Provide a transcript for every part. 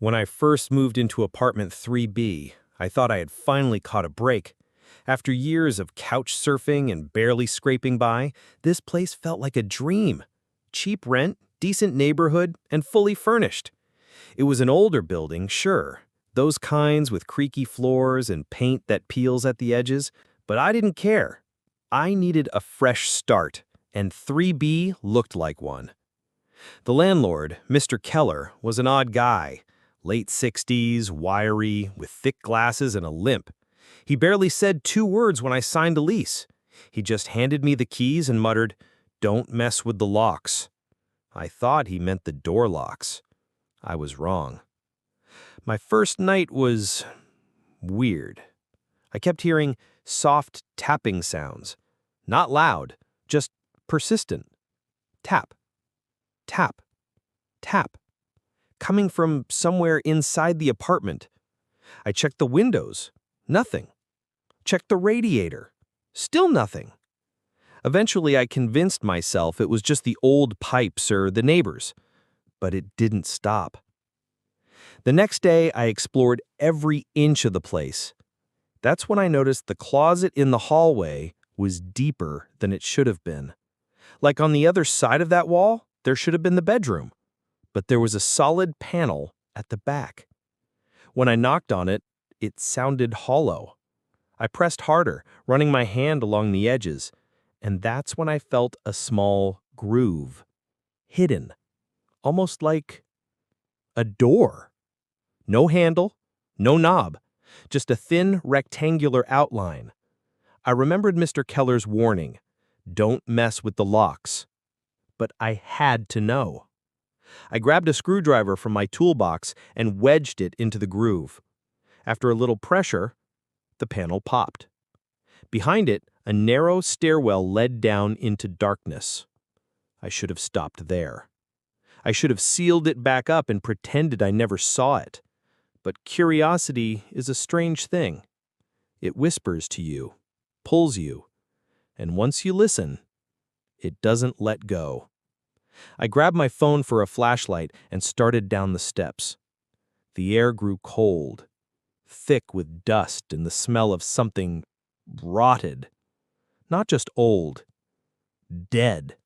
When I first moved into apartment 3B, I thought I had finally caught a break. After years of couch surfing and barely scraping by, this place felt like a dream. Cheap rent, decent neighborhood, and fully furnished. It was an older building, sure, those kinds with creaky floors and paint that peels at the edges, but I didn't care. I needed a fresh start, and 3B looked like one. The landlord, Mr. Keller, was an odd guy. Late 60s, wiry, with thick glasses and a limp. He barely said 2 words when I signed a lease. He just handed me the keys and muttered, "Don't mess with the locks." I thought he meant the door locks. I was wrong. My first night was weird. I kept hearing soft tapping sounds. Not loud, just persistent. Tap, tap, tap. Coming from somewhere inside the apartment. I checked the windows. Nothing. Checked the radiator. Still nothing. Eventually, I convinced myself it was just the old pipes or the neighbors. But it didn't stop. The next day, I explored every inch of the place. That's when I noticed the closet in the hallway was deeper than it should have been. Like on the other side of that wall, there should have been the bedroom. But there was a solid panel at the back. When I knocked on it, it sounded hollow. I pressed harder, running my hand along the edges, and that's when I felt a small groove. Hidden. Almost like a door. No handle, no knob, just a thin rectangular outline. I remembered Mr. Keller's warning, "Don't mess with the locks." But I had to know. I grabbed a screwdriver from my toolbox and wedged it into the groove. After a little pressure, the panel popped. Behind it, a narrow stairwell led down into darkness. I should have stopped there. I should have sealed it back up and pretended I never saw it. But curiosity is a strange thing. It whispers to you, pulls you, and once you listen, it doesn't let go. I grabbed my phone for a flashlight and started down the steps. The air grew cold, thick with dust and the smell of something rotted. Not just old, dead.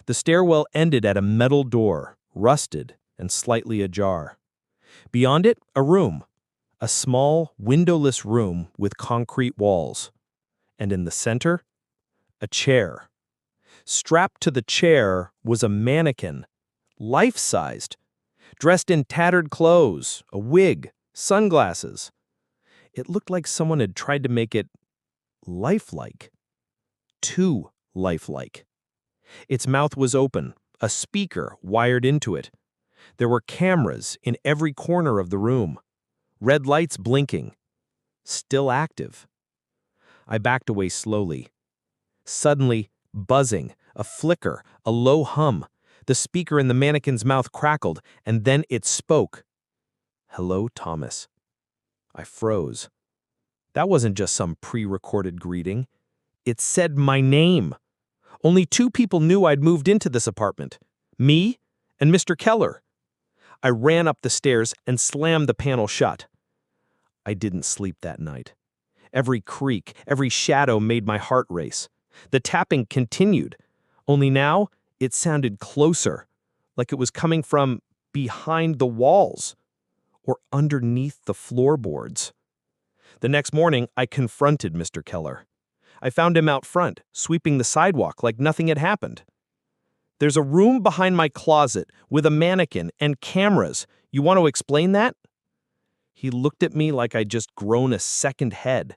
The stairwell ended at a metal door, rusted and slightly ajar. Beyond it, a room. A small, windowless room with concrete walls. And in the center, a chair. Strapped to the chair was a mannequin, life-sized, dressed in tattered clothes, a wig, sunglasses. It looked like someone had tried to make it lifelike. Too lifelike. Its mouth was open, a speaker wired into it. There were cameras in every corner of the room, red lights blinking, still active. I backed away slowly. Suddenly, buzzing, a flicker, a low hum. The speaker in the mannequin's mouth crackled, and then it spoke. "Hello, Thomas." I froze. That wasn't just some pre-recorded greeting. It said my name. Only 2 people knew I'd moved into this apartment. Me and Mr. Keller. I ran up the stairs and slammed the panel shut. I didn't sleep that night. Every creak, every shadow made my heart race. The tapping continued, only now it sounded closer, like it was coming from behind the walls or underneath the floorboards. The next morning, I confronted Mr. Keller. I found him out front, sweeping the sidewalk like nothing had happened. "There's a room behind my closet with a mannequin and cameras. You want to explain that?" He looked at me like I'd just grown a second head.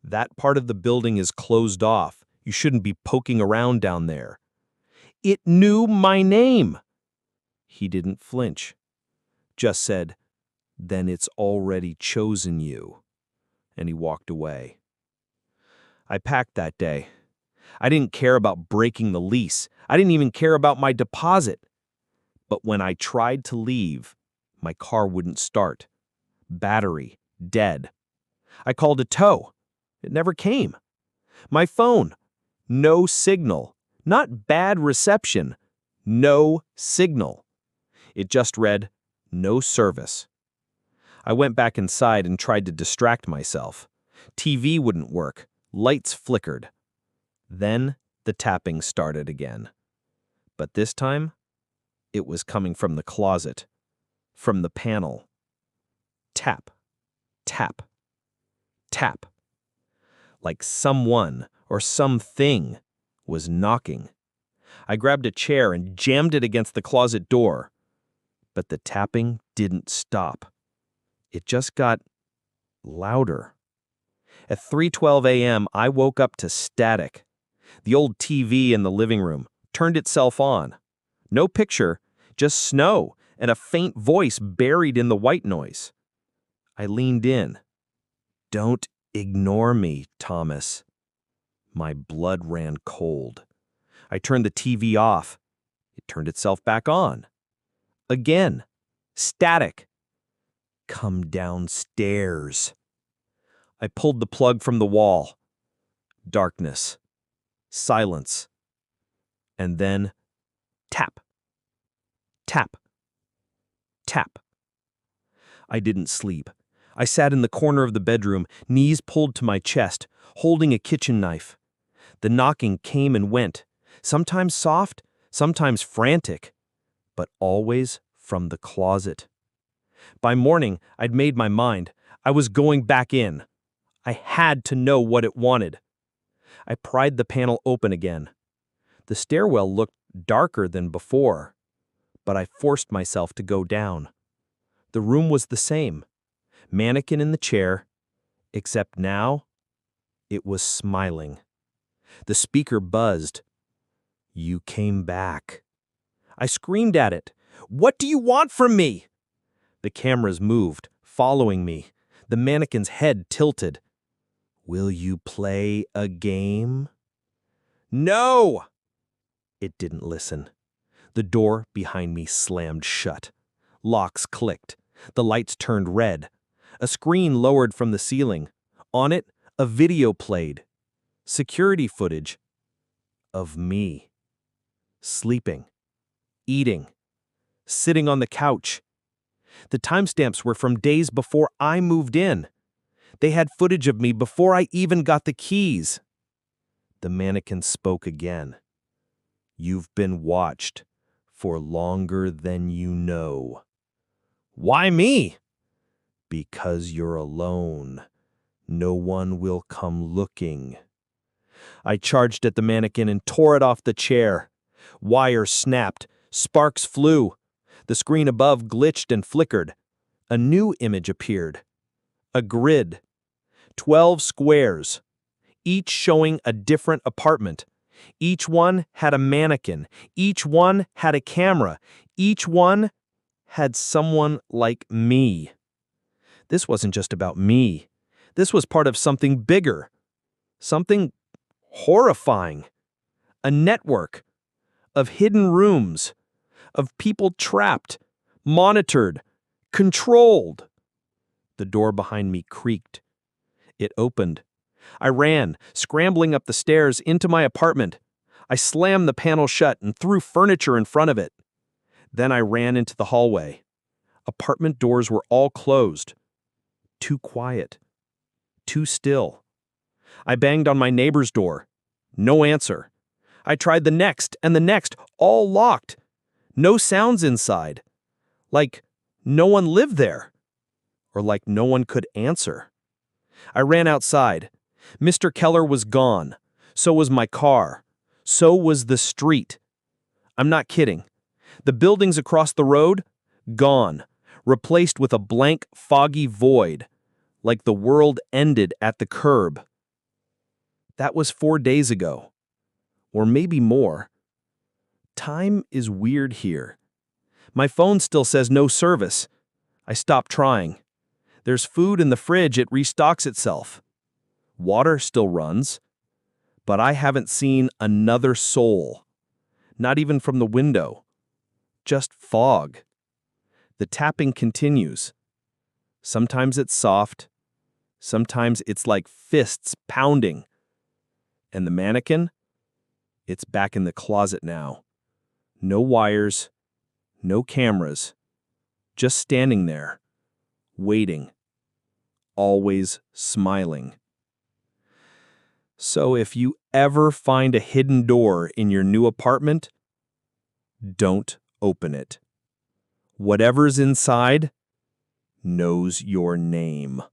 "That part of the building is closed off. You shouldn't be poking around down there." It knew my name. He didn't flinch. Just said, "Then it's already chosen you." And he walked away. I packed that day. I didn't care about breaking the lease. I didn't even care about my deposit. But when I tried to leave, my car wouldn't start. Battery dead. I called a tow. It never came. My phone. No signal. Not bad reception. No signal. It just read, No service. I went back inside and tried to distract myself. TV wouldn't work. Lights flickered. Then the tapping started again. But this time, it was coming from the closet, from the panel. Tap, tap, tap. Like someone or something was knocking. I grabbed a chair and jammed it against the closet door. But the tapping didn't stop. It just got louder. At 3:12 a.m., I woke up to static. The old TV in the living room turned itself on. No picture, just snow and a faint voice buried in the white noise. I leaned in. "Don't ignore me, Thomas." My blood ran cold. I turned the TV off. It turned itself back on. Again. Static. "Come downstairs." I pulled the plug from the wall. Darkness. Silence. And then tap. Tap. Tap. I didn't sleep. I sat in the corner of the bedroom, knees pulled to my chest, holding a kitchen knife. The knocking came and went, sometimes soft, sometimes frantic, but always from the closet. By morning, I'd made my mind. I was going back in. I had to know what it wanted. I pried the panel open again. The stairwell looked darker than before, but I forced myself to go down. The room was the same. Mannequin in the chair, except now it was smiling. The speaker buzzed. "You came back." I screamed at it. "What do you want from me?" The cameras moved, following me. The mannequin's head tilted. "Will you play a game?" "No!" It didn't listen. The door behind me slammed shut. Locks clicked. The lights turned red. A screen lowered from the ceiling. On it, a video played. Security footage of me. Sleeping. Eating. Sitting on the couch. The timestamps were from days before I moved in. They had footage of me before I even got the keys. The mannequin spoke again. "You've been watched for longer than you know." "Why me?" "Because you're alone. No one will come looking." I charged at the mannequin and tore it off the chair. Wires snapped. Sparks flew. The screen above glitched and flickered. A new image appeared. A grid. 12 squares, each showing a different apartment. Each one had a mannequin. Each one had a camera. Each one had someone like me. This wasn't just about me. This was part of something bigger. Something horrifying. A network of hidden rooms, of people trapped, monitored, controlled. The door behind me creaked. It opened. I ran, scrambling up the stairs into my apartment. I slammed the panel shut and threw furniture in front of it. Then I ran into the hallway. Apartment doors were all closed. Too quiet. Too still. I banged on my neighbor's door. No answer. I tried the next and the next, all locked. No sounds inside. Like no one lived there. Or like no one could answer. I ran outside. Mr. Keller was gone. So was my car. So was the street. I'm not kidding. The buildings across the road, gone, replaced with a blank, foggy void, like the world ended at the curb. That was 4 days ago. Or maybe more. Time is weird here. My phone still says no service. I stopped trying. There's food in the fridge, it restocks itself. Water still runs. But I haven't seen another soul. Not even from the window. Just fog. The tapping continues. Sometimes it's soft. Sometimes it's like fists pounding. And the mannequin? It's back in the closet now. No wires. No cameras. just standing there, waiting, always smiling. So if you ever find a hidden door in your new apartment, don't open it. Whatever's inside knows your name.